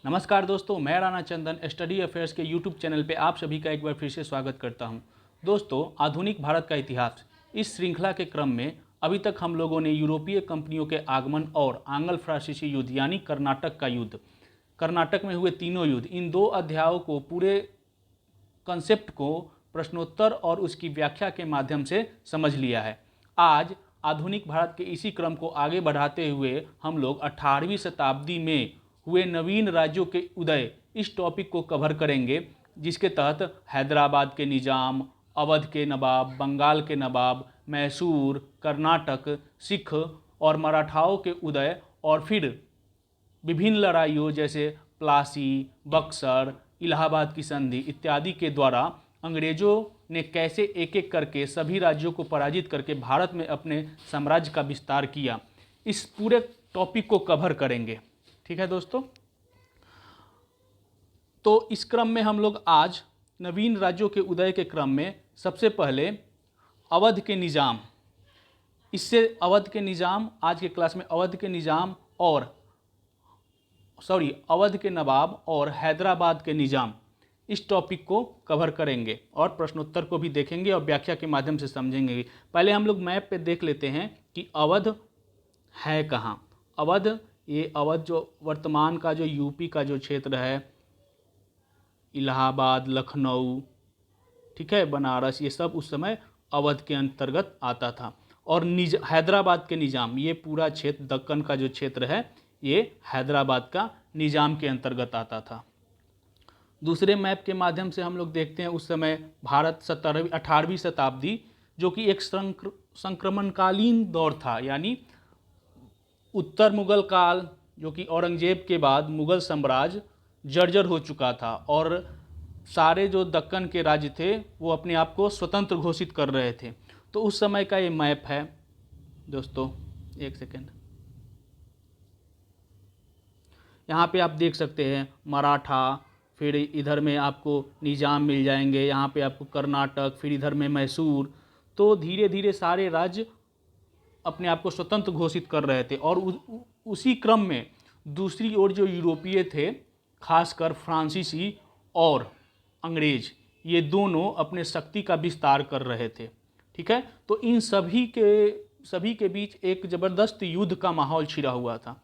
नमस्कार दोस्तों, मैं राणा चंदन स्टडी अफेयर्स के यूट्यूब चैनल पे आप सभी का एक बार फिर से स्वागत करता हूं। दोस्तों, आधुनिक भारत का इतिहास इस श्रृंखला के क्रम में अभी तक हम लोगों ने यूरोपीय कंपनियों के आगमन और आंग्ल फ्रांसीसी युद्ध यानी कर्नाटक का युद्ध, कर्नाटक में हुए तीनों युद्ध, इन दो अध्यायों को पूरे कंसेप्ट को प्रश्नोत्तर और उसकी व्याख्या के माध्यम से समझ लिया है। आज आधुनिक भारत के इसी क्रम को आगे बढ़ाते हुए हम लोग 18वीं शताब्दी में हुए नवीन राज्यों के उदय इस टॉपिक को कवर करेंगे, जिसके तहत हैदराबाद के निज़ाम, अवध के नवाब, बंगाल के नवाब, मैसूर, कर्नाटक, सिख और मराठाओं के उदय और फिर विभिन्न लड़ाइयों जैसे प्लासी, बक्सर, इलाहाबाद की संधि इत्यादि के द्वारा अंग्रेजों ने कैसे एक एक करके सभी राज्यों को पराजित करके भारत में अपने साम्राज्य का विस्तार किया, इस पूरे टॉपिक को कवर करेंगे। ठीक है दोस्तों, तो इस क्रम में हम लोग आज नवीन राज्यों के उदय के क्रम में सबसे पहले अवध के निज़ाम, इससे अवध के निज़ाम आज के क्लास में अवध के निज़ाम और अवध के नवाब और हैदराबाद के निज़ाम, इस टॉपिक को कवर करेंगे और प्रश्नोत्तर को भी देखेंगे और व्याख्या के माध्यम से समझेंगे। पहले हम लोग मैप पे देख लेते हैं कि अवध है कहाँ। अवध, ये अवध जो वर्तमान का जो यूपी का जो क्षेत्र है, इलाहाबाद, लखनऊ, ठीक है, बनारस, ये सब उस समय अवध के अंतर्गत आता था। और हैदराबाद के निज़ाम, ये पूरा क्षेत्र दक्कन का जो क्षेत्र है, ये हैदराबाद का निज़ाम के अंतर्गत आता था। दूसरे मैप के माध्यम से हम लोग देखते हैं उस समय भारत 18वीं शताब्दी, जो कि एक संक्रमणकालीन दौर था, यानी उत्तर मुगल काल, जो कि औरंगजेब के बाद मुगल साम्राज्य जर्जर हो चुका था और सारे जो दक्कन के राज्य थे वो अपने आप को स्वतंत्र घोषित कर रहे थे। तो उस समय का ये मैप है दोस्तों, एक सेकेंड, यहाँ पे आप देख सकते हैं मराठा, फिर इधर में आपको निज़ाम मिल जाएंगे, यहाँ पे आपको कर्नाटक, फिर इधर में मैसूर। तो धीरे धीरे सारे राज्य अपने आप को स्वतंत्र घोषित कर रहे थे और उसी क्रम में दूसरी ओर जो यूरोपीय थे, खासकर फ्रांसीसी और अंग्रेज, ये दोनों अपने शक्ति का विस्तार कर रहे थे। ठीक है, तो इन सभी के बीच एक ज़बरदस्त युद्ध का माहौल छिड़ा हुआ था।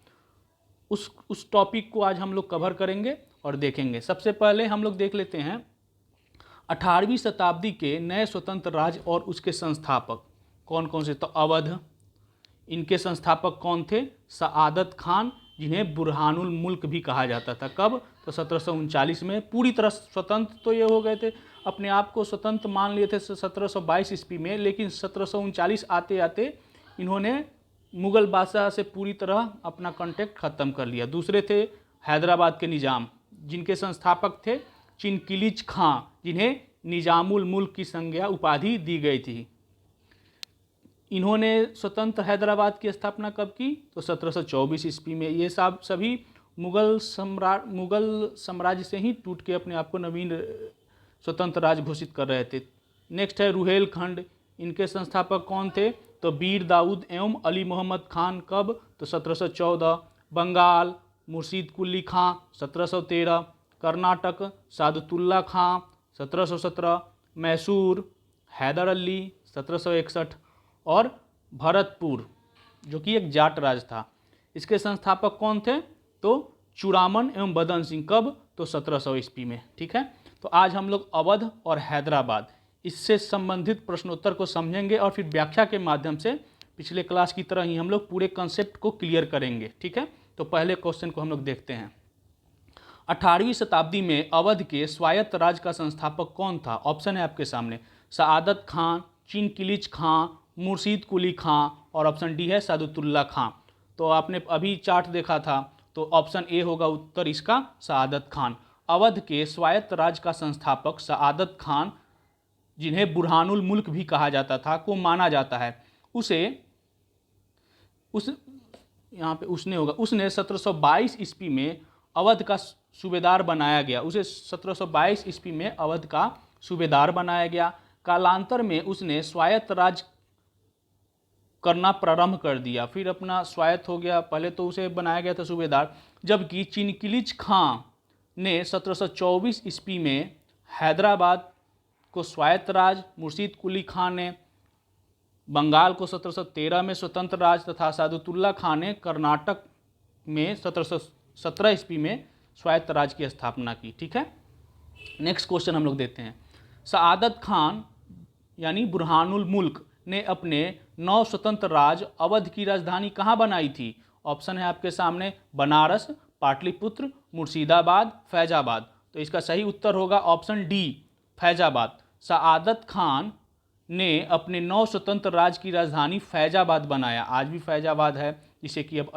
उस टॉपिक को आज हम लोग कवर करेंगे और देखेंगे। सबसे पहले हम लोग देख लेते हैं 18वीं शताब्दी के नए स्वतंत्र राज्य और उसके संस्थापक कौन कौन से। तो अवध, इनके संस्थापक कौन थे? सआदत खान, जिन्हें बुरहानुल मुल्क भी कहा जाता था। कब? तो 1739 में। पूरी तरह स्वतंत्र तो ये हो गए थे, अपने आप को स्वतंत्र मान लिए थे 1722 ईस्वी में, लेकिन 1739 आते आते इन्होंने मुग़ल बादशाह से पूरी तरह अपना कॉन्टैक्ट ख़त्म कर लिया। दूसरे थे हैदराबाद के निज़ाम, जिनके संस्थापक थे चिनकिलिच खां, जिन्हें निज़ामुल मुल्क की संज्ञा उपाधि दी गई थी। इन्होंने स्वतंत्र हैदराबाद की स्थापना कब की? तो 1724 ईस्वी में। ये सभी मुग़ल साम्राज्य से ही टूट के अपने आप को नवीन स्वतंत्र राज्य घोषित कर रहे थे। नेक्स्ट है रुहेलखंड, इनके संस्थापक कौन थे? तो बीर दाऊद एवं अली मोहम्मद खान। कब? तो 1714। बंगाल, मुर्शीद कुली खां 1713। कर्नाटक, सादतुल्ला खां 1717। मैसूर, हैदर अली 1761। और भरतपुर, जो कि एक जाट राज था, इसके संस्थापक कौन थे? तो चूड़ामन एवं बदन सिंह। कब? तो 1700 ईस्वी में। ठीक है, तो आज हम लोग अवध और हैदराबाद, इससे संबंधित प्रश्नोत्तर को समझेंगे और फिर व्याख्या के माध्यम से पिछले क्लास की तरह ही हम लोग पूरे कंसेप्ट को क्लियर करेंगे। ठीक है, तो पहले क्वेश्चन को हम लोग देखते हैं। 18वीं शताब्दी में अवध के स्वायत्त राज्य का संस्थापक कौन था? ऑप्शन है आपके सामने, सआदत खान, चिनकिलिच खां, मुर्शीद कुली खां और ऑप्शन डी है सादतुल्ला खां। तो आपने अभी चार्ट देखा था, तो ऑप्शन ए होगा उत्तर इसका, सआदत खान। अवध के स्वायत्त राज्य का संस्थापक सआदत खान, जिन्हें बुरहानुल मुल्क भी कहा जाता था, को माना जाता है। उसने 1722 ईस्वी में अवध का सूबेदार बनाया गया। उसे 1722 ईस्वी में अवध का सूबेदार बनाया गया। कालांतर में उसने स्वायत्त राज्य करना प्रारंभ कर दिया, फिर अपना स्वायत्त हो गया। पहले तो उसे बनाया गया था सूबेदार, जबकि चिनकिलिच खां ने 1724 ईस्वी में हैदराबाद को स्वायत्त राज, मुर्शीद कुली खान ने बंगाल को 1713 में स्वतंत्र राज तथा सादुतुल्ला खान ने कर्नाटक में 1717 ईस्वी में स्वायत्त राज की स्थापना की। ठीक है, नेक्स्ट क्वेश्चन हम लोग देखते हैं। सआदत खान यानी बुरहानुल मुल्क ने अपने नौ स्वतंत्र राज अवध की राजधानी कहाँ बनाई थी? ऑप्शन है आपके सामने बनारस, पाटलिपुत्र, मुर्शिदाबाद, फैजाबाद। तो इसका सही उत्तर होगा ऑप्शन डी, फैजाबाद। सआदत खान ने अपने 9 स्वतंत्र राज्य की राजधानी फैजाबाद बनाया। आज भी फैजाबाद है, जिसे कि अब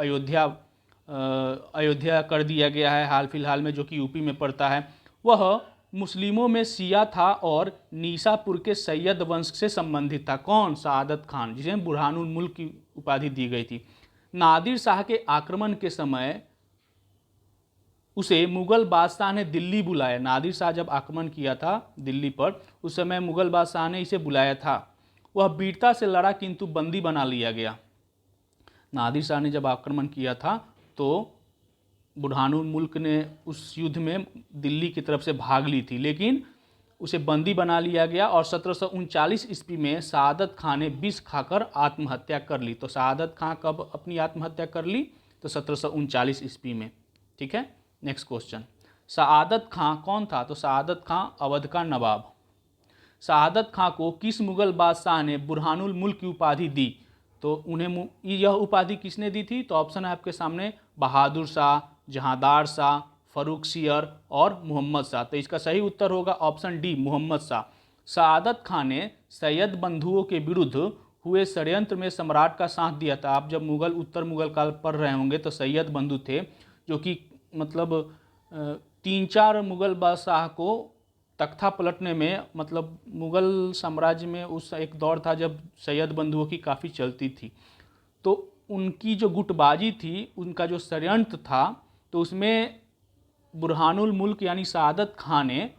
अयोध्या कर दिया गया है हाल फिलहाल में, जो कि यूपी में पड़ता है। वह मुस्लिमों में शिया था और नीसापुर के सैयद वंश से संबंधित था। कौन? सआदत खान, जिसे बुरहानुल मुल्क की उपाधि दी गई थी। नादिर शाह के आक्रमण के समय उसे मुगल बादशाह ने दिल्ली बुलाया। नादिर शाह जब आक्रमण किया था दिल्ली पर, उस समय मुगल बादशाह ने इसे बुलाया था। वह वीरता से लड़ा किंतु बंदी बना लिया गया। नादिर शाह ने जब आक्रमण किया था तो बुरहानुल मुल्क ने उस युद्ध में दिल्ली की तरफ से भाग ली थी, लेकिन उसे बंदी बना लिया गया और 1739 ईस्वी में सआदत खान ने विष खाकर आत्महत्या कर ली। तो सआदत खान कब अपनी आत्महत्या कर ली? तो 1739 ईस्वी में। ठीक है, नेक्स्ट क्वेश्चन। सआदत खान कौन था? तो सआदत खान अवध का नवाब। सआदत खान को किस मुगल बादशाह ने बुरहानुल मुल्क की उपाधि दी? तो उन्हें यह उपाधि किसने दी थी? तो ऑप्शन है आपके सामने बहादुर शाह, जहांदार शाह, फर्रुखसियर और मोहम्मद शाह। तो इसका सही उत्तर होगा ऑप्शन डी, मोहम्मद शाह। सआदत खान ने सैयद बंधुओं के विरुद्ध हुए षड्यंत्र में सम्राट का साथ दिया था। आप जब उत्तर मुगल काल पढ़ रहे होंगे तो सैयद बंधु थे, जो कि मतलब 3-4 मुगल बादशाह को तख्ता पलटने में, मतलब मुगल साम्राज्य में उस एक दौर था जब सैयद बंधुओं की काफ़ी चलती थी। तो उनकी जो गुटबाजी थी, उनका जो षड्यंत्र था, तो उसमें बुरहानुल मुल्क यानी सआदत खान ने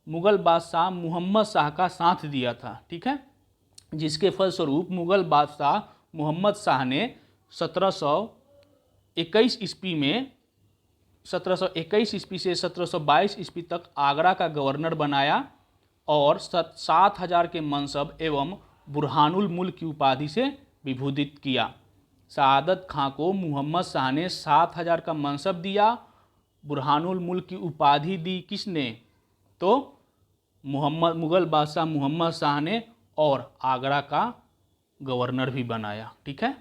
मुगल बादशाह मोहम्मद शाह का साथ दिया था। ठीक है, जिसके फलस्वरूप मुगल बादशाह मोहम्मद शाह ने 1721 ईस्वी में 1721 ईस्वी से 1722 ईस्वी तक आगरा का गवर्नर बनाया और 7,000 के मनसब एवं बुरहानुल मुल्क की उपाधि से विभूषित किया। सआदत खान को मोहम्मद शाह ने 7,000 का मनसब दिया, बुरहानुल मुल्क की उपाधि दी किसने? तो मुगल बादशाह मोहम्मद शाह ने, और आगरा का गवर्नर भी बनाया। ठीक है,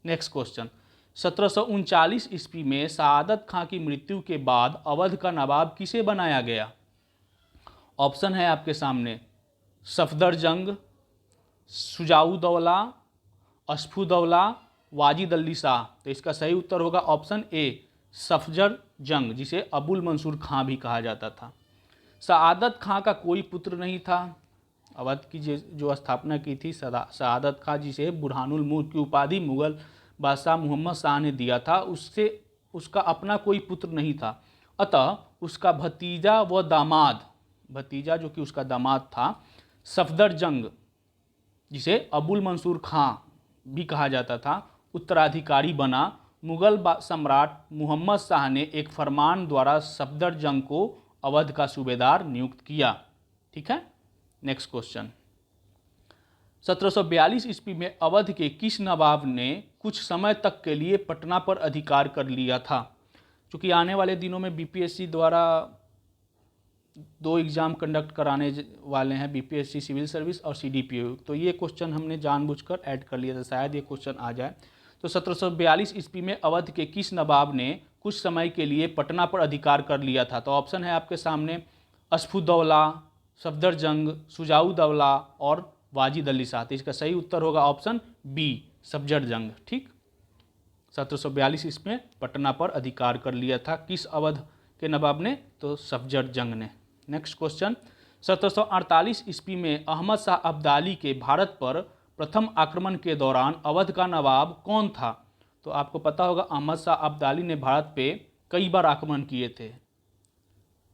नेक्स्ट क्वेश्चन। 1739 ईस्वी में सआदत खान की मृत्यु के बाद अवध का नवाब किसे बनाया गया? ऑप्शन है आपके सामने सफदरजंग, शुजाउद्दौला, अशफुद्दौला, वाजिद अली शाह। तो इसका सही उत्तर होगा ऑप्शन ए, सफदरजंग, जिसे अबुल मंसूर खां भी कहा जाता था। सआदत खान का कोई पुत्र नहीं था। अवध की जो स्थापना की थी सआदत खान, जिसे बुरहानुल मुल्क की उपाधि मुगल बादशाह मोहम्मद शाह ने दिया था, उसका अपना कोई पुत्र नहीं था। अतः उसका भतीजा व दामाद, भतीजा जो कि उसका दामाद था, सफदरजंग, जिसे अबुल मंसूर खां भी कहा जाता था, उत्तराधिकारी बना। मुगल सम्राट मोहम्मद शाह ने एक फरमान द्वारा सफदरजंग को अवध का सूबेदार नियुक्त किया। ठीक है, नेक्स्ट क्वेश्चन। 1742 ईस्वी में अवध के किस नवाब ने कुछ समय तक के लिए पटना पर अधिकार कर लिया था? क्योंकि आने वाले दिनों में बीपीएससी द्वारा 2 एग्ज़ाम कंडक्ट कराने वाले हैं, बीपीएससी सिविल सर्विस और सीडीपीओ। तो ये क्वेश्चन हमने जानबूझकर ऐड कर लिया था, शायद ये क्वेश्चन आ जाए। तो 1742 ईस्वी में अवध के किस नवाब ने कुछ समय के लिए पटना पर अधिकार कर लिया था? तो ऑप्शन है आपके सामने अशफुद्दौला, सफदरजंग, शुजाउद्दौला और वाजिद अली शाह। इसका सही उत्तर होगा ऑप्शन बी, सफदरजंग। ठीक, 1742 ईस्वी में पटना पर अधिकार कर लिया था किस अवध के नवाब ने? तो सफदरजंग ने। Next question. 1748 ईस्वी में अहमद शाह अब्दाली के भारत पर प्रथम आक्रमण के दौरान अवध का नवाब कौन था? तो आपको पता होगा अहमद शाह अब्दाली ने भारत पे कई बार आक्रमण किए थे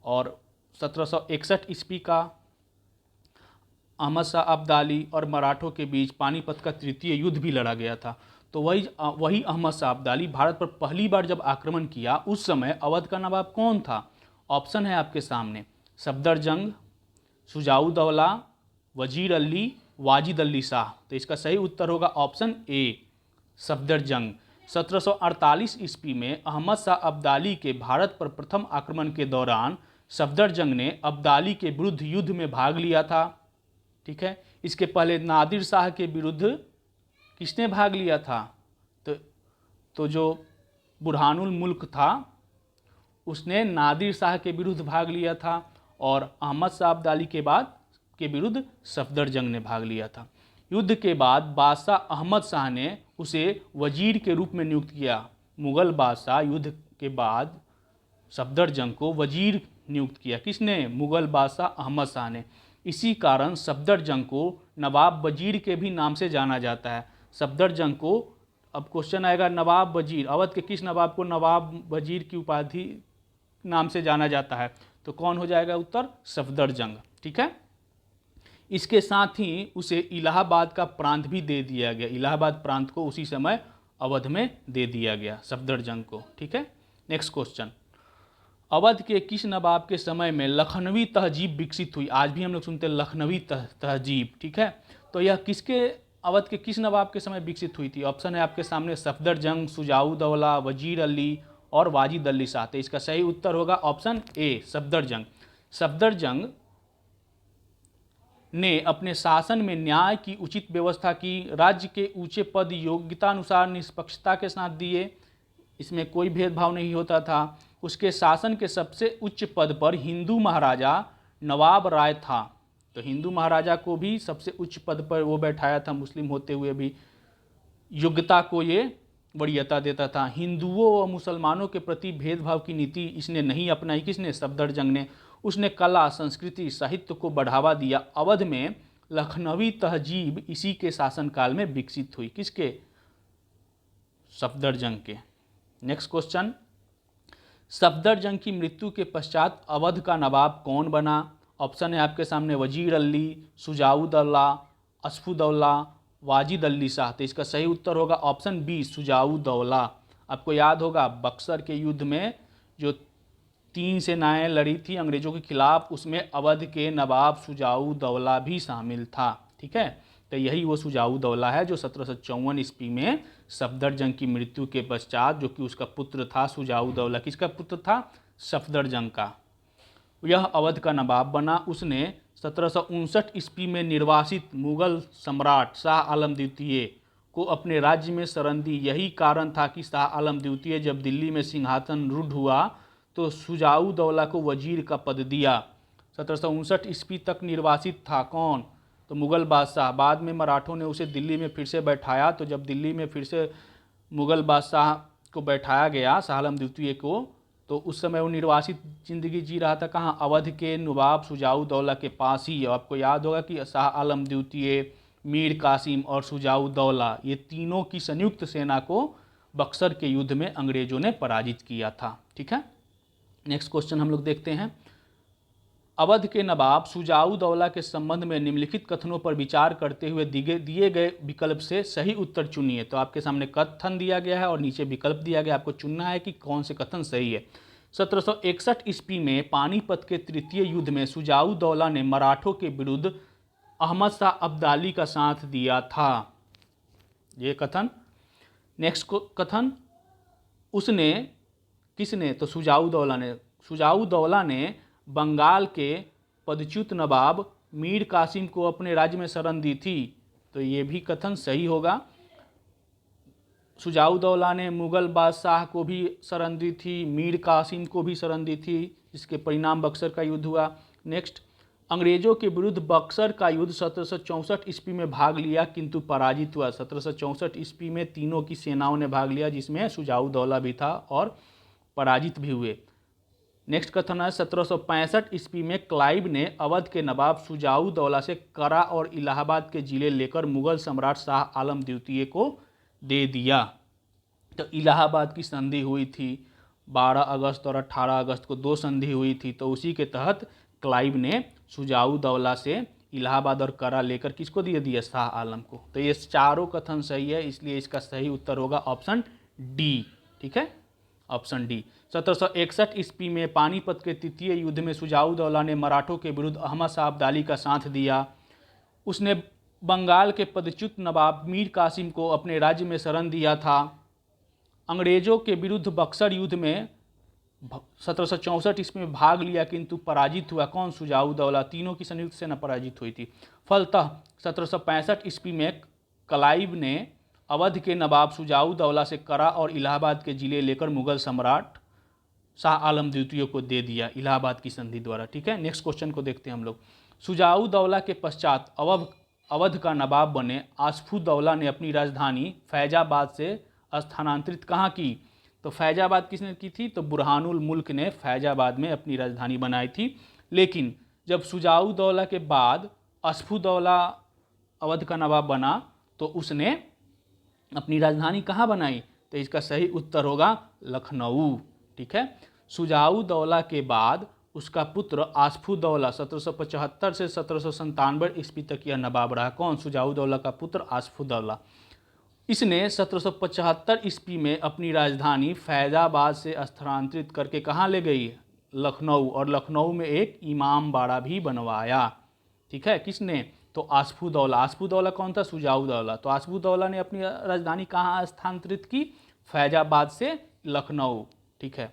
और 1761 ईस्वी का अहमद शाह अब्दाली और मराठों के बीच पानीपत का तृतीय युद्ध भी लड़ा गया था। तो वही अहमद शाह अब्दाली भारत पर पहली बार जब आक्रमण किया, उस समय अवध का नवाब कौन था? ऑप्शन है आपके सामने सफदरजंग, शुजाउद्दौला, वजीर अली, वाजिद अली शाह। तो इसका सही उत्तर होगा ऑप्शन ए सफदरजंग। 1748 ईस्वी में अहमद शाह अब्दाली के भारत पर प्रथम आक्रमण के दौरान सफदरजंग ने अब्दाली के विरुद्ध युद्ध में भाग लिया था। ठीक है, इसके पहले नादिर शाह के विरुद्ध किसने भाग लिया था? तो जो बुरहानुल मुल्क था उसने नादिर शाह के विरुद्ध भाग लिया था और अहमद शाह अब्दाली के विरुद्ध सफदरजंग ने भाग लिया था। युद्ध के बाद बादशाह अहमद शाह ने उसे वजीर के रूप में नियुक्त किया। मुगल बादशाह युद्ध के बाद सफदरजंग को वजीर नियुक्त किया। किसने? मुगल बादशाह अहमद शाह ने। इसी कारण सफदरजंग को नवाब वजीर के भी नाम से जाना जाता है। सफदरजंग को, अब क्वेश्चन आएगा नवाब वजीर, अवध के किस नवाब को नवाब वजीर की उपाधि नाम से जाना जाता है? तो कौन हो जाएगा उत्तर? सफदरजंग। ठीक है, इसके साथ ही उसे इलाहाबाद का प्रांत भी दे दिया गया। इलाहाबाद प्रांत को उसी समय अवध में दे दिया गया सफदरजंग को। ठीक है, नेक्स्ट क्वेश्चन, अवध के किस नवाब के समय में लखनवी तहजीब विकसित हुई? आज भी हम लोग सुनते हैं लखनवी तहजीब। ठीक है, तो यह किसके, अवध के किस नवाब के समय विकसित हुई थी? ऑप्शन है आपके सामने सफदरजंग, शुजाउद्दौला, वजीर अली और वाजिद अली शाह। तो इसका सही उत्तर होगा ऑप्शन ए सफदरजंग। सफदरजंग ने अपने शासन में न्याय की उचित व्यवस्था की, राज्य के ऊंचे पद योग्यता अनुसार निष्पक्षता के साथ दिए, इसमें कोई भेदभाव नहीं होता था। उसके शासन के सबसे उच्च पद पर हिंदू महाराजा नवाब राय था। तो हिंदू महाराजा को भी सबसे उच्च पद पर वो बैठाया था, मुस्लिम होते हुए भी योग्यता को ये वरीयता देता था। हिंदुओं व मुसलमानों के प्रति भेदभाव की नीति इसने नहीं अपनाई। किसने? सफदरजंग ने। उसने कला, संस्कृति, साहित्य को बढ़ावा दिया। अवध में लखनवी तहजीब इसी के शासनकाल में विकसित हुई। किसके? सफदरजंग के। नेक्स्ट क्वेश्चन, सफदरजंग की मृत्यु के पश्चात अवध का नवाब कौन बना? ऑप्शन है आपके सामने वजीर अली, शुजाउद्दौला, असफुद्दौला, वाजिद अली शाह। तो इसका सही उत्तर होगा ऑप्शन बी शुजाउद्दौला। आपको याद होगा बक्सर के युद्ध में जो 3 सेनाएं लड़ी थी अंग्रेजों के खिलाफ, उसमें अवध के नवाब शुजाउद्दौला भी शामिल था। ठीक है, तो यही वो शुजाउद्दौला है जो 1754 ईस्वी में सफदरजंग की मृत्यु के पश्चात, जो कि उसका पुत्र था शुजाउद्दौला, किसका पुत्र था? सफदरजंग का, यह अवध का नवाब बना। उसने 1759 ईस्वी में निर्वासित मुगल सम्राट शाह आलम द्वितीय को अपने राज्य में शरण दी। यही कारण था कि शाह आलम द्वितीय जब दिल्ली में सिंहासन रूढ़ हुआ तो शुजाउद्दौला को वजीर का पद दिया। 1759 ईस्वी तक निर्वासित था कौन? तो मुगल बादशाह। बाद में मराठों ने उसे दिल्ली में फिर से बैठाया। तो जब दिल्ली में फिर से मुगल बादशाह को बैठाया गया, शाह आलम द्वितीय को, तो उस समय वो निर्वासित जिंदगी जी रहा था। कहाँ? अवध के नवाब शुजाउद्दौला के पास ही। आपको याद होगा कि शाह आलम द्वितीय, मीर कासिम और शुजाउद्दौला, ये तीनों की संयुक्त सेना को बक्सर के युद्ध में अंग्रेजों ने पराजित किया था। ठीक है, नेक्स्ट क्वेश्चन हम लोग देखते हैं, अवध के नवाब शुजाउद्दौला के संबंध में निम्नलिखित कथनों पर विचार करते हुए दिए गए विकल्प से सही उत्तर चुनिए। तो आपके सामने कथन दिया गया है और नीचे विकल्प दिया गया, आपको चुनना है कि कौन से कथन सही है। 1761 ईस्वी में पानीपत के तृतीय युद्ध में शुजाउद्दौला ने मराठों के विरुद्ध अहमद शाह अब्दाली का साथ दिया था, ये कथन। नेक्स्ट कथन, उसने, किसने? तो शुजाउद्दौला ने। शुजाउद्दौला ने बंगाल के पदच्युत नवाब मीर कासिम को अपने राज्य में शरण दी थी। तो ये भी कथन सही होगा। शुजाउद्दौला ने मुगल बादशाह को भी शरण दी थी, मीर कासिम को भी शरण दी थी, जिसके परिणाम बक्सर का युद्ध हुआ। नेक्स्ट, अंग्रेजों के विरुद्ध बक्सर का युद्ध 1764 ईस्वी में भाग लिया किंतु पराजित हुआ। 1764 ईस्वी में तीनों की सेनाओं ने भाग लिया, जिसमें शुजाउद्दौला भी था और पराजित भी हुए। नेक्स्ट कथन है, 1765 ईस्वी में क्लाइव ने अवध के नवाब शुजाउद्दौला से करा और इलाहाबाद के जिले लेकर मुगल सम्राट शाह आलम द्वितीय को दे दिया। तो इलाहाबाद की संधि हुई थी 12 अगस्त और 18 अगस्त को, 2 संधि हुई थी। तो उसी के तहत क्लाइव ने शुजाउद्दौला से इलाहाबाद और करा लेकर किसको दे दिया? शाह आलम को। तो ये चारों कथन सही है, इसलिए इसका सही उत्तर होगा ऑप्शन डी। ठीक है, ऑप्शन डी। 1761 ईस्वी में पानीपत के तृतीय युद्ध में शुजाउद्दौला ने मराठों के विरुद्ध अहमद शाह अब्दाली का साथ दिया। उसने बंगाल के पदच्युत नवाब मीर कासिम को अपने राज्य में शरण दिया था। अंग्रेजों के विरुद्ध बक्सर युद्ध में 1764 ईस्वी में भाग लिया किंतु पराजित हुआ। कौन? शुजाउद्दौला। तीनों की संयुक्त सेना पराजित हुई थी। फलतः 1765 ईस्वी में क्लाइव ने अवध के नवाब शुजाउद्दौला से करा और इलाहाबाद के जिले लेकर मुगल सम्राट शाह आलम द्वितीय को दे दिया इलाहाबाद की संधि द्वारा। ठीक है, नेक्स्ट क्वेश्चन को देखते हैं हम लोग। शुजाउद्दौला के पश्चात अवध का नवाब बने आसफुद्दौला ने अपनी राजधानी फैजाबाद से स्थानांतरित कहाँ की? तो फैजाबाद किसने की थी? तो बुरहानुल मुल्क ने फैजाबाद में अपनी राजधानी बनाई थी। लेकिन जब शुजाउद्दौला के बाद आसफुद्दौला अवध का नवाब बना तो उसने अपनी राजधानी कहाँ बनाई? तो इसका सही उत्तर होगा लखनऊ। ठीक है, शुजाउद्दौला के बाद उसका पुत्र आसफुद्दौला 1775 से 1797 ईस्वी तक यह नवाब रहा। कौन? शुजाउद्दौला का पुत्र आसफुद्दौला। इसने 1775 ईस्वी में अपनी राजधानी फैजाबाद से स्थानांतरित करके कहाँ ले गई? लखनऊ। और लखनऊ में एक इमाम बाड़ा भी बनवाया। ठीक है, किसने? तो आसफुद्दौला। आसफुद्दौला कौन था? शुजाउद्दौला। तो आसफुद्दौला ने अपनी राजधानी कहाँ स्थानांतरित की? फैजाबाद से लखनऊ। ठीक है,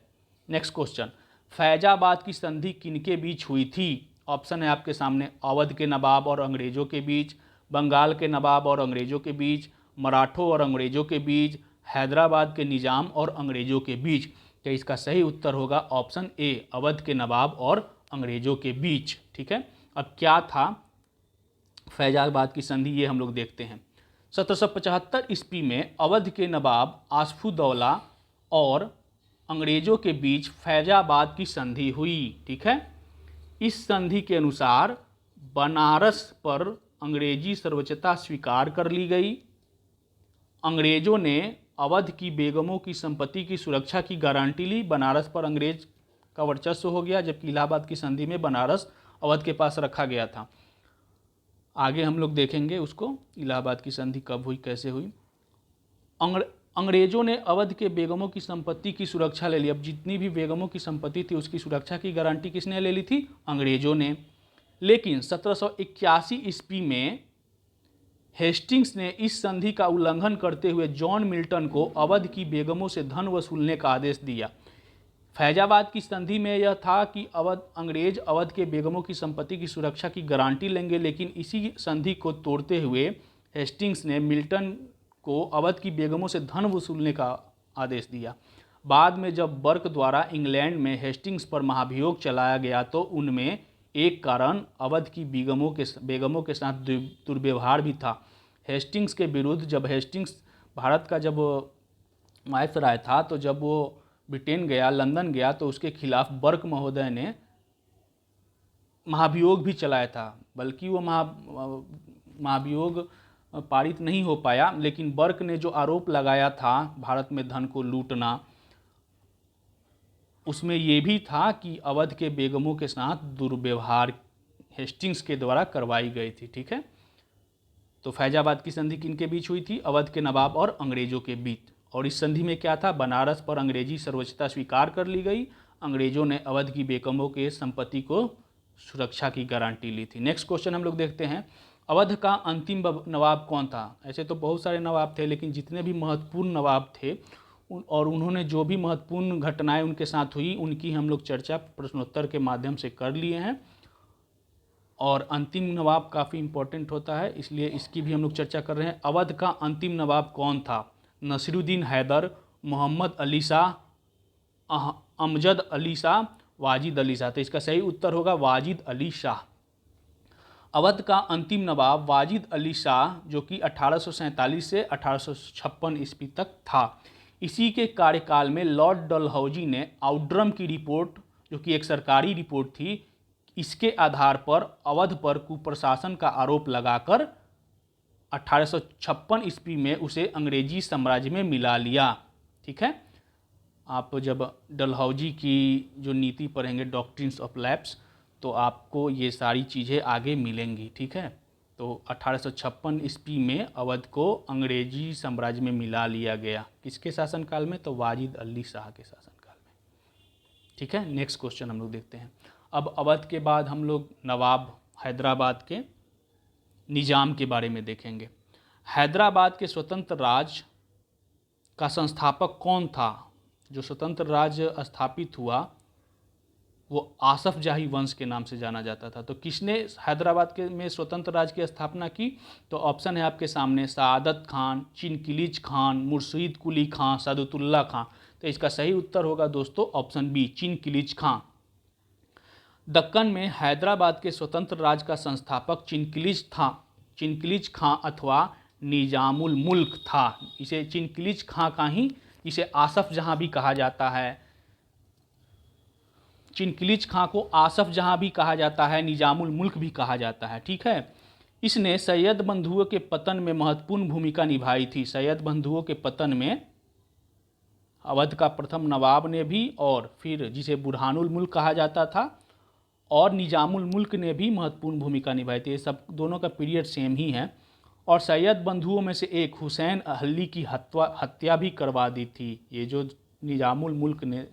नेक्स्ट क्वेश्चन। फैजाबाद की संधि किनके बीच हुई थी? ऑप्शन है आपके सामने। अवध के नवाब और अंग्रेजों के बीच, बंगाल के नवाब और अंग्रेजों के बीच, मराठों और अंग्रेजों के बीच, हैदराबाद के निजाम और अंग्रेजों के बीच। तो इसका सही उत्तर होगा ऑप्शन ए, अवध के नवाब और अंग्रेजों के बीच। ठीक है, अब क्या था फैजाबाद की संधि, ये हम लोग देखते हैं। 1775 ईस्वी में अवध के नवाब आसफुद्दौला और अंग्रेजों के बीच फैजाबाद की संधि हुई। ठीक है, इस संधि के अनुसार बनारस पर अंग्रेजी सर्वोच्चता स्वीकार कर ली गई। अंग्रेजों ने अवध की बेगमों की संपत्ति की सुरक्षा की गारंटी ली। बनारस पर अंग्रेज का वर्चस्व हो गया, जबकि इलाहाबाद की संधि में बनारस अवध के पास रखा गया था। आगे हम लोग देखेंगे उसको, इलाहाबाद की संधि कब हुई, कैसे हुई। अंग्रेजों ने अवध के बेगमों की संपत्ति की सुरक्षा ले ली। अब जितनी भी बेगमों की संपत्ति थी उसकी सुरक्षा की गारंटी किसने ले ली थी? अंग्रेजों ने। लेकिन 1781 ईस्वी में हेस्टिंग्स ने इस संधि का उल्लंघन करते हुए जॉन मिल्टन को अवध की बेगमों से धन वसूलने का आदेश दिया। फैजाबाद की संधि में यह था कि अंग्रेज अवध के बेगमों की संपत्ति की सुरक्षा की गारंटी लेंगे, लेकिन इसी संधि को तोड़ते हुए हेस्टिंग्स ने मिल्टन को अवध की बेगमों से धन वसूलने का आदेश दिया। बाद में जब बर्क द्वारा इंग्लैंड में हेस्टिंग्स पर महाभियोग चलाया गया तो उनमें एक कारण अवध की बेगमों के साथ दुर्व्यवहार भी था। हेस्टिंग्स के विरुद्ध, जब हेस्टिंग्स भारत का जब वायसराय था, तो जब वो ब्रिटेन गया, लंदन गया, तो उसके खिलाफ बर्क महोदय ने महाभियोग भी चलाया था। बल्कि वो महाभियोग पारित नहीं हो पाया, लेकिन बर्क ने जो आरोप लगाया था भारत में धन को लूटना, उसमें ये भी था कि अवध के बेगमों के साथ दुर्व्यवहार हेस्टिंग्स के द्वारा करवाई गई थी। ठीक है, तो फैजाबाद की संधि किनके बीच हुई थी? अवध के नवाब और अंग्रेजों के बीच। और इस संधि में क्या था? बनारस पर अंग्रेजी सर्वोच्चता स्वीकार कर ली गई। अंग्रेजों ने अवध की बेगमों के संपत्ति को सुरक्षा की गारंटी ली थी। नेक्स्ट क्वेश्चन हम लोग देखते हैं। अवध का अंतिम नवाब कौन था? ऐसे तो बहुत सारे नवाब थे, लेकिन जितने भी महत्वपूर्ण नवाब थे और उन्होंने जो भी महत्वपूर्ण घटनाएं उनके साथ हुई, उनकी हम लोग चर्चा प्रश्नोत्तर के माध्यम से कर लिए हैं। और अंतिम नवाब काफ़ी इम्पोर्टेंट होता है, इसलिए इसकी भी हम लोग चर्चा कर रहे हैं। अवध का अंतिम नवाब कौन था? नसीरुद्दीन हैदर, मोहम्मद अली शाह, अमजद अली शाह, वाजिद अली शाह। तो इसका सही उत्तर होगा वाजिद अली शाह। अवध का अंतिम नवाब वाजिद अली शाह, जो कि 1847 से 1856 ईस्वी तक था। इसी के कार्यकाल में लॉर्ड डलहौजी ने आउट्रम की रिपोर्ट, जो कि एक सरकारी रिपोर्ट थी, इसके आधार पर अवध पर कुप्रशासन का आरोप लगाकर 1856 ईस्वी में उसे अंग्रेजी साम्राज्य में मिला लिया। ठीक है, आप जब डलहौजी की जो नीति पढ़ेंगे, डॉक्ट्रिन्स ऑफ लैप्स, तो आपको ये सारी चीज़ें आगे मिलेंगी। ठीक है, तो 1856 ईस्वी में अवध को अंग्रेजी साम्राज्य में मिला लिया गया। किसके शासनकाल में? तो वाजिद अली शाह के शासन। ठीक है, नेक्स्ट क्वेश्चन हम लोग देखते हैं। अब अवध के बाद हम लोग नवाब हैदराबाद के निज़ाम के बारे में देखेंगे। हैदराबाद के स्वतंत्र राज्य का संस्थापक कौन था? जो स्वतंत्र राज्य स्थापित हुआ वो आसफ जाही वंश के नाम से जाना जाता था। तो किसने हैदराबाद के में स्वतंत्र राज्य की स्थापना की? तो ऑप्शन है आपके सामने सआदत खान, चिनकिलिच खान, मुर्शीद कुली खां, सादतुल्ला खां। तो इसका सही उत्तर होगा दोस्तों ऑप्शन बी, चिनकिलिच खां। दक्कन में हैदराबाद के स्वतंत्र राज्य का संस्थापक चिनकिलिच खां अथवा निजामुल मुल्क था। इसे चिनकिलिच खां का ही इसे आसफ जहां भी कहा जाता है, चिनकिलिच खां को आसफ जहां भी कहा जाता है, निजामुल मुल्क भी कहा जाता है। ठीक है, इसने सैयद बंधुओं के पतन में महत्वपूर्ण भूमिका निभाई थी। सैयद बंधुओं के पतन में अवध का प्रथम नवाब ने भी, और फिर जिसे बुरहानुल मुल्क कहा जाता था, और निजामुल मुल्क ने भी महत्वपूर्ण भूमिका निभाई थी। ये सब दोनों का पीरियड सेम ही है। और सैयद बंधुओं में से एक हुसैन अहली की हत्या भी करवा दी थी। ये जो निजामुल मुल्क ने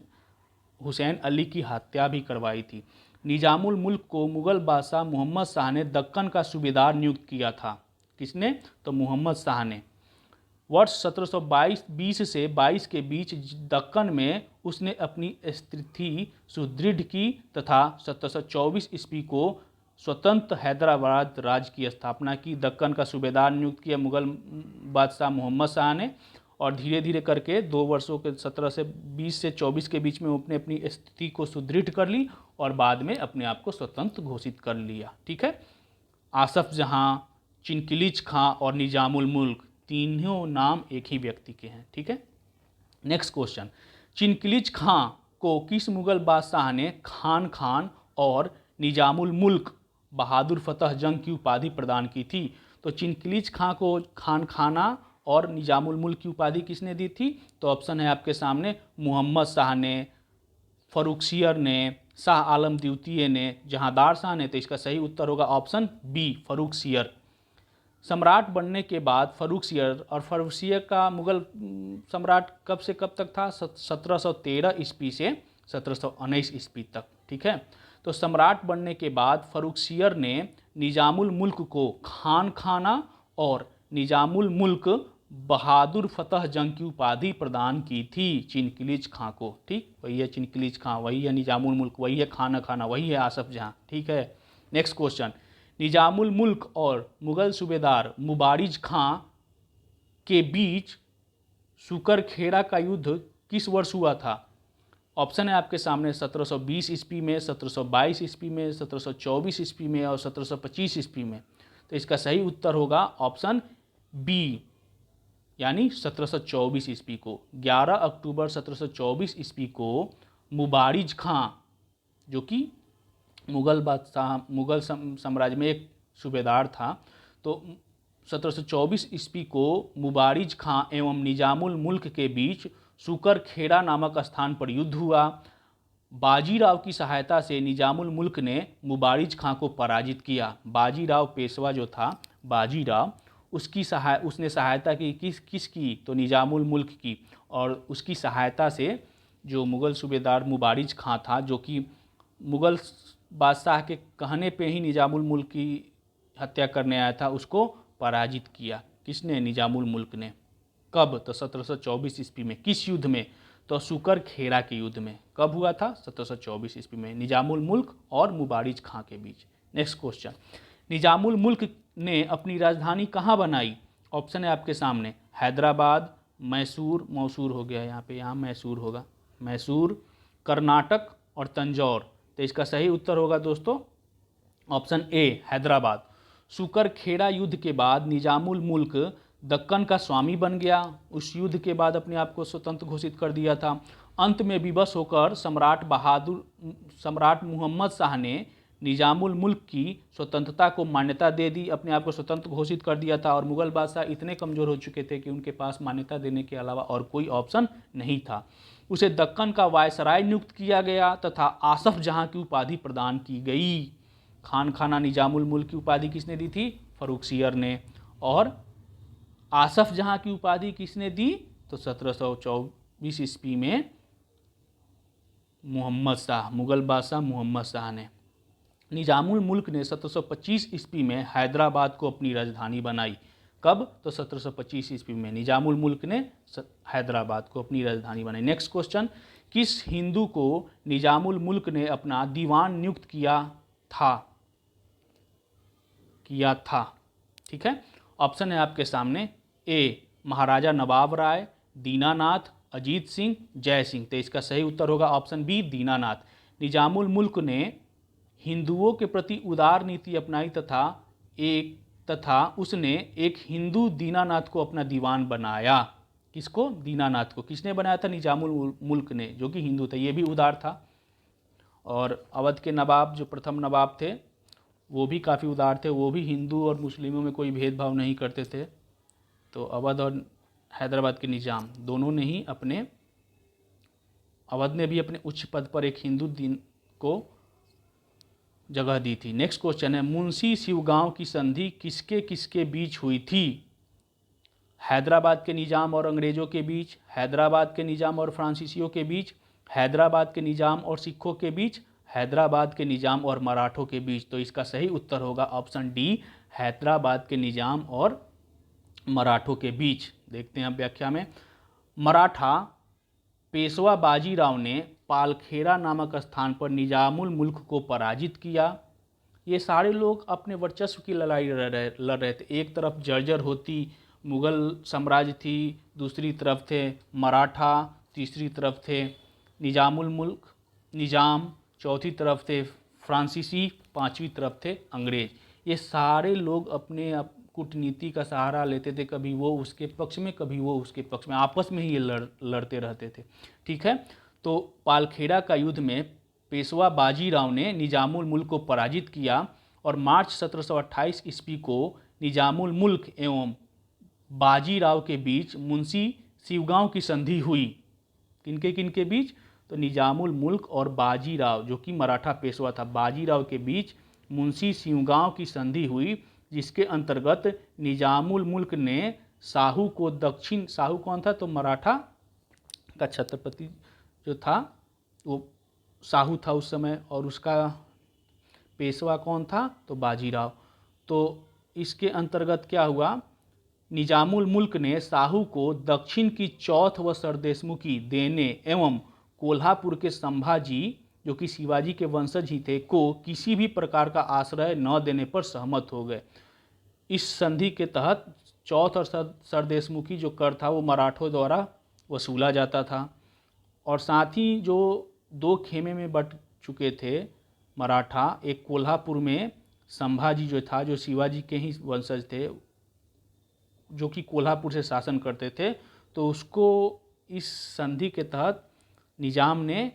हुसैन अली की हत्या भी करवाई थी। निजामुल मुल्क को मुग़ल बादशाह मोहम्मद शाह ने दक्कन का सूबेदार नियुक्त किया था। किसने? तो मोहम्मद शाह ने। वर्ष 1720 से 22 के बीच दक्कन में उसने अपनी स्थिति सुदृढ़ की तथा 1724 ईस्वी को स्वतंत्र हैदराबाद राज्य की स्थापना की। दक्कन का सूबेदार नियुक्त किया मुग़ल बादशाह मोहम्मद शाह ने, और धीरे धीरे करके 2 वर्षों के 1720 से 24 के बीच में उसने अपनी स्थिति को सुदृढ़ कर ली और बाद में अपने आप को स्वतंत्र घोषित कर लिया। ठीक है, आसफ जहां, चिनकिलिच खां और निजामुल मुल्क, तीनों नाम एक ही व्यक्ति के हैं। ठीक है, नेक्स्ट क्वेश्चन। चिनकिलिच खां को किस मुग़ल बादशाह ने खान और निजामुल मुल्क बहादुर फतह जंग की उपाधि प्रदान की थी? तो चिनकिलिच खां को खाना और निजामुल मुल्क की उपाधि किसने दी थी? तो ऑप्शन है आपके सामने मोहम्मद शाह ने, फर्रुखसियर ने, शाह आलम द्वितीय ने, जहांदार शाह ने। तो इसका सही उत्तर होगा ऑप्शन बी, फर्रुखसियर। सम्राट बनने के बाद फर्रुखसियर, और फर्रुखसियर का मुग़ल सम्राट कब से कब तक था? 1713 ईस्वी से 1719 ईस्वी तक। ठीक है, तो सम्राट बनने के बाद फर्रुखसियर ने निजामुल मुल्क को खाना और निजामुल मुल्क बहादुर फतह जंग की उपाधि प्रदान की थी चिनकिलिच खां को। ठीक, वही है चिनकिलिच खां, वही है निजामुल मुल्क, वही है खाना, वही है आसफ जहां। ठीक है, नेक्स्ट क्वेश्चन। निजामुल मुल्क और मुग़ल सूबेदार मुबारिज खां के बीच सुकरखेड़ा का युद्ध किस वर्ष हुआ था? ऑप्शन है आपके सामने 1720 ईस्वी में, 1722 ईस्वी में, 1724 ईस्वी में और 1725 ईस्वी में। तो इसका सही उत्तर होगा ऑप्शन बी, यानी 1724 ईस्वी को। 11 अक्टूबर 1724 ईस्वी को मुबारिज खां, जो कि मुग़ल साम्राज्य में एक सूबेदार था, तो 1724 ईस्वी को मुबारिज खां एवं निजामुल मुल्क के बीच सुकरखेड़ा नामक स्थान पर युद्ध हुआ। बाजीराव की सहायता से निजामुल मुल्क ने मुबारिज खां को पराजित किया। बाजीराव पेशवा जो था, बाजीराव, उसने सहायता की किसकी? तो निजामुल मुल्क की, और उसकी सहायता से जो मुग़ल सूबेदार मुबारिज खां था, जो कि मुग़ल बादशाह के कहने पे ही निजामुल मुल्क की हत्या करने आया था, उसको पराजित किया। किसने? निजामुल मुल्क ने। कब? तो 1724 ईस्वी में। किस युद्ध में? तो सुकरखेड़ा के युद्ध में। कब हुआ था? 1724 ईस्वी में, निजामुल मुल्क और मुबारिज खां के बीच। Next question. निजामुल मुल्क ने अपनी राजधानी कहाँ बनाई? ऑप्शन है आपके सामने हैदराबाद, मैसूर हो गया यहाँ पे, यहाँ मैसूर होगा, मैसूर, कर्नाटक और तंजौर। तो इसका सही उत्तर होगा दोस्तों ऑप्शन ए, हैदराबाद। सुकरखेड़ा युद्ध के बाद निजामुल मुल्क दक्कन का स्वामी बन गया। उस युद्ध के बाद अपने आप को स्वतंत्र घोषित कर दिया था। अंत में विवश होकर सम्राट मोहम्मद शाह ने निजामुल मुल्क की स्वतंत्रता को मान्यता दे दी, अपने आप को स्वतंत्र घोषित कर दिया था। और मुग़ल बादशाह इतने कमज़ोर हो चुके थे कि उनके पास मान्यता देने के अलावा और कोई ऑप्शन नहीं था। उसे दक्कन का वायसराय नियुक्त किया गया तथा आसफ जहां की उपाधि प्रदान की गई। खाना निजामुल मुल्क की उपाधि किसने दी थी? फर्रुखसियर ने। और आसफ जहां की उपाधि किसने दी? तो 1724 ईस्वी में मोहम्मद शाह, मुगल बादशाह मोहम्मद शाह ने। निजामुल मुल्क ने 1725 ईस्वी में हैदराबाद को अपनी राजधानी बनाई। कब? तो 1725 ईस्वी में निजामुल मुल्क ने हैदराबाद को अपनी राजधानी बनाई। नेक्स्ट क्वेश्चन, किस हिंदू को निजामुल मुल्क ने अपना दीवान नियुक्त किया था? ठीक है, ऑप्शन है आपके सामने, ए महाराजा नवाब राय, दीनानाथ, अजीत सिंह, जय सिंह। तो इसका सही उत्तर होगा ऑप्शन बी, दीनानाथ। निजामुल मुल्क ने हिंदुओं के प्रति उदार नीति अपनाई तथा उसने एक हिंदू दीनानाथ को अपना दीवान बनाया। किसको? दीनानाथ को। किसने बनाया था? निजामुल मुल्क ने, जो कि हिंदू था, ये भी उदार था। और अवध के नवाब, जो प्रथम नवाब थे, वो भी काफ़ी उदार थे, वो भी हिंदू और मुस्लिमों में कोई भेदभाव नहीं करते थे। तो अवध और हैदराबाद के निजाम दोनों ने ही अवध ने भी अपने उच्च पद पर एक हिंदू दीन को जगह दी थी। नेक्स्ट क्वेश्चन है, मुंशी शिवगांव की संधि किसके किसके बीच हुई थी? हैदराबाद के निजाम और अंग्रेजों के बीच, हैदराबाद के निजाम और फ्रांसीसियों के बीच, हैदराबाद के निजाम और सिखों के बीच, हैदराबाद के निजाम और मराठों के बीच। तो इसका सही उत्तर होगा ऑप्शन डी, हैदराबाद के निजाम और मराठों के बीच। देखते हैं अब व्याख्या में। मराठा पेशवा बाजीराव ने पालखेरा नामक स्थान पर निजामुल मुल्क को पराजित किया। ये सारे लोग अपने वर्चस्व की लड़ाई लड़ रहे थे। एक तरफ जर्जर होती मुग़ल साम्राज्य थी, दूसरी तरफ थे मराठा, तीसरी तरफ थे निजामुल मुल्क निजाम, चौथी तरफ थे फ्रांसीसी, पांचवी तरफ थे अंग्रेज। ये सारे लोग अपने कूटनीति का सहारा लेते थे, कभी वो उसके पक्ष में, कभी वो उसके पक्ष में, आपस में ही ये लड़ते रहते थे। ठीक है, तो पालखेड़ा का युद्ध में पेशवा बाजीराव ने निजामुल मुल्क को पराजित किया और मार्च 1728 ईस्वी को निजामुल मुल्क एवं बाजीराव के बीच मुंशी शिवगांव की संधि हुई। किनके बीच? तो निजामुल मुल्क और बाजीराव, जो कि मराठा पेशवा था, बाजीराव के बीच मुंशी शिवगांव की संधि हुई, जिसके अंतर्गत निजामुल मुल्क ने साहू को साहू कौन था? तो मराठा का छत्रपति जो था वो साहू था उस समय, और उसका पेशवा कौन था? तो बाजीराव। तो इसके अंतर्गत क्या हुआ? निजामुल मुल्क ने साहू को दक्षिण की चौथ व सरदेशमुखी देने एवं कोल्हापुर के संभाजी, जो कि शिवाजी के वंशज ही थे, को किसी भी प्रकार का आश्रय न देने पर सहमत हो गए। इस संधि के तहत चौथ और सरदेशमुखी जो कर था वो मराठों द्वारा वसूला जाता था, और साथ ही जो दो खेमे में बट चुके थे मराठा, एक कोल्हापुर में संभाजी जो था, जो शिवाजी के ही वंशज थे, जो कि कोल्हापुर से शासन करते थे, तो उसको इस संधि के तहत निजाम ने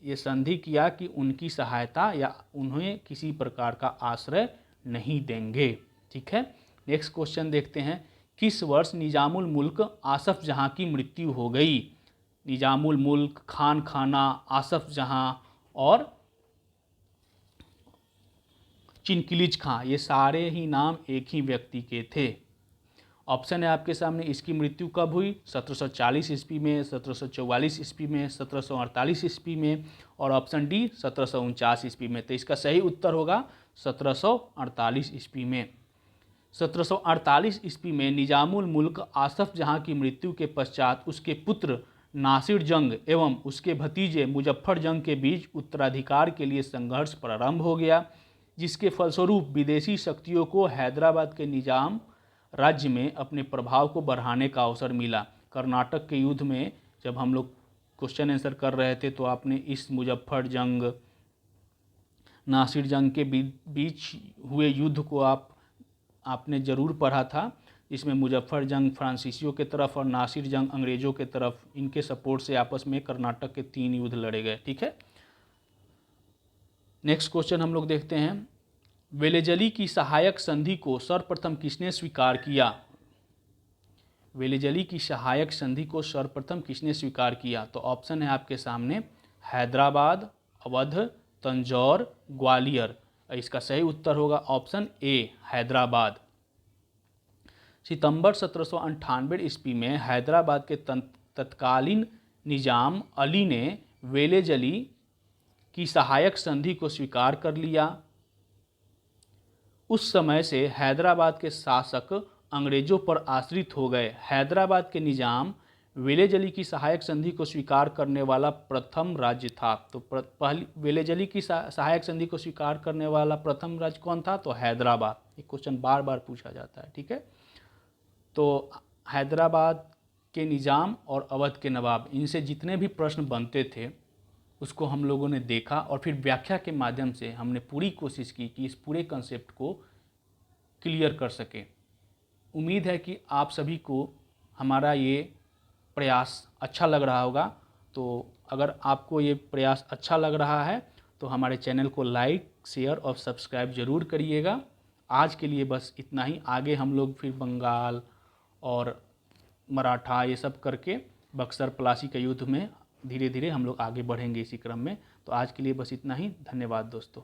ये संधि किया कि उनकी सहायता या उन्हें किसी प्रकार का आश्रय नहीं देंगे। ठीक है, नेक्स्ट क्वेश्चन देखते हैं, किस वर्ष निजामुल मुल्क आसफ जहां की मृत्यु हो गई? निजामुल मुल्क, खान खाना, आसफ जहां और चिनकिलिज खां, ये सारे ही नाम एक ही व्यक्ति के थे। ऑप्शन है आपके सामने, इसकी मृत्यु कब हुई? 1740 ईस्वी में, 1744 ईस्वी में, 1748 ईस्वी में, और ऑप्शन डी 1749 ईस्वी में। तो इसका सही उत्तर होगा 1748 ईस्वी में। 1748 ईस्वी में निजामुल मुल्क आसफ जहां की मृत्यु के पश्चात उसके पुत्र नासिर जंग एवं उसके भतीजे मुजफ्फर जंग के बीच उत्तराधिकार के लिए संघर्ष प्रारंभ हो गया, जिसके फलस्वरूप विदेशी शक्तियों को हैदराबाद के निजाम राज्य में अपने प्रभाव को बढ़ाने का अवसर मिला। कर्नाटक के युद्ध में जब हम लोग क्वेश्चन आंसर कर रहे थे, तो आपने इस मुजफ्फर जंग, नासिर जंग के बीच हुए युद्ध को आपने ज़रूर पढ़ा था। इसमें मुजफ्फर जंग फ्रांसीसियों के तरफ और नासिर जंग अंग्रेज़ों के तरफ, इनके सपोर्ट से आपस में कर्नाटक के 3 युद्ध लड़े गए। ठीक है, नेक्स्ट क्वेश्चन हम लोग देखते हैं, वेलेजली की सहायक संधि को सर्वप्रथम किसने स्वीकार किया? वेलेजली की सहायक संधि को सर्वप्रथम किसने स्वीकार किया? तो ऑप्शन है आपके सामने, हैदराबाद, अवध, तंजौर, ग्वालियर। इसका सही उत्तर होगा ऑप्शन ए, हैदराबाद। सितंबर 1798 ईस्वी में हैदराबाद के तत्कालीन निजाम अली ने वेलेजली की सहायक संधि को स्वीकार कर लिया। उस समय से हैदराबाद के शासक अंग्रेजों पर आश्रित हो गए। हैदराबाद के निजाम वेलेजली की सहायक संधि को स्वीकार करने वाला प्रथम राज्य था। तो पहली वेलेजली की सहायक संधि को स्वीकार करने वाला प्रथम राज्य कौन था? तो हैदराबाद। ये क्वेश्चन बार बार पूछा जाता है, ठीक है। तो हैदराबाद के निजाम और अवध के नवाब, इनसे जितने भी प्रश्न बनते थे उसको हम लोगों ने देखा और फिर व्याख्या के माध्यम से हमने पूरी कोशिश की कि इस पूरे कंसेप्ट को क्लियर कर सकें। उम्मीद है कि आप सभी को हमारा ये प्रयास अच्छा लग रहा होगा। तो अगर आपको ये प्रयास अच्छा लग रहा है तो हमारे चैनल को लाइक, शेयर और सब्सक्राइब ज़रूर करिएगा। आज के लिए बस इतना ही। आगे हम लोग फिर बंगाल और मराठा ये सब करके बक्सर प्लासी के युद्ध में धीरे धीरे हम लोग आगे बढ़ेंगे इसी क्रम में। तो आज के लिए बस इतना ही। धन्यवाद दोस्तों।